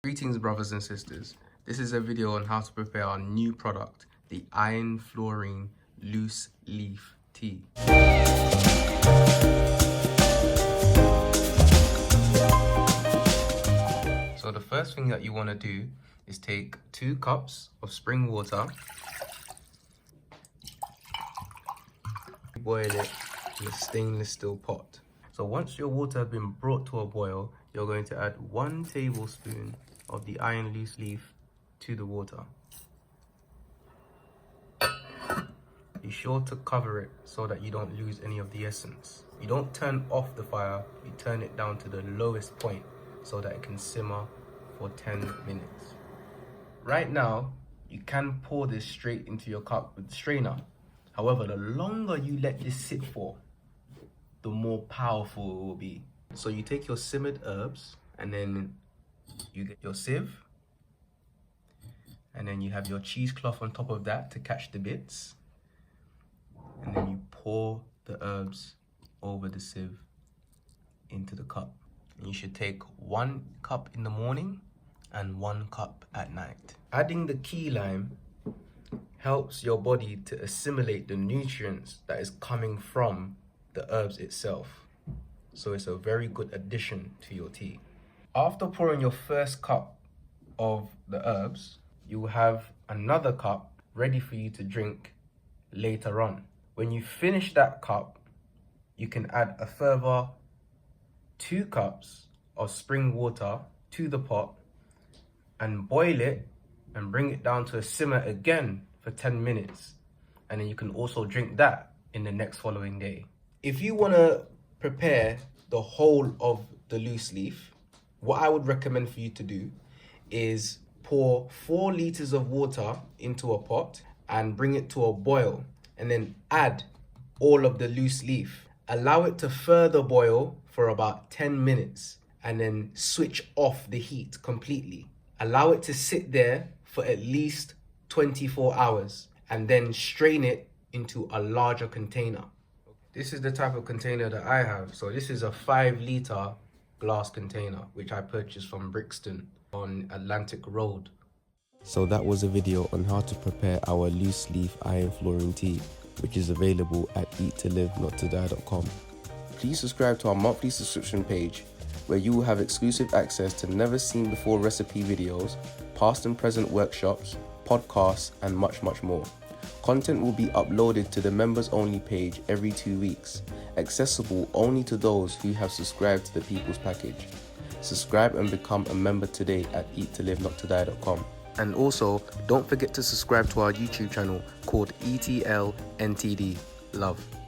Greetings brothers and sisters. This is a video on how to prepare our new product, the Iron Fluorine Loose Leaf Tea. So the first thing that you want to do is take 2 cups of spring water, boil it in a stainless steel pot. So once your water has been brought to a boil, you're going to add 1 tablespoon of the iron loose leaf to the water. Be sure to cover it so that you don't lose any of the essence. You don't turn off the fire, you turn it down to the lowest point so that it can simmer for 10 minutes. Right now, you can pour this straight into your cup with the strainer. However, the longer you let this sit for, the more powerful it will be. So you take your simmered herbs and then you get your sieve, and then you have your cheesecloth on top of that to catch the bits, and then you pour the herbs over the sieve into the cup. And you should take 1 cup in the morning and 1 cup at night. Adding the key lime helps your body to assimilate the nutrients that is coming from the herbs itself. So it's a very good addition to your tea. After pouring your first cup of the herbs, you will have another cup ready for you to drink later on. When you finish that cup, you can add a further 2 cups of spring water to the pot and boil it and bring it down to a simmer again for 10 minutes. And then you can also drink that in the next following day. If you want to prepare the whole of the loose leaf, what I would recommend for you to do is pour 4 liters of water into a pot and bring it to a boil, and then add all of the loose leaf. Allow it to further boil for about 10 minutes and then switch off the heat completely. Allow it to sit there for at least 24 hours and then strain it into a larger container. This is the type of container that I have. So this is a 5-liter glass container, which I purchased from Brixton on Atlantic Road. So that was a video on how to prepare our loose leaf iron fluorine tea, which is available at 𝐤𝐤𝐤𝐿.com. Please subscribe to our monthly subscription page, where you will have exclusive access to never seen before recipe videos, past and present workshops, podcasts, and much more. Content will be uploaded to the members only page every 2 weeks, accessible only to those who have subscribed to the People's Package. Subscribe and become a member today at 𝐤𝐤𝐤𝐿.com. And also, don't forget to subscribe to our YouTube channel called 𝐜𝐤𝐤𝐿 NTD. Love.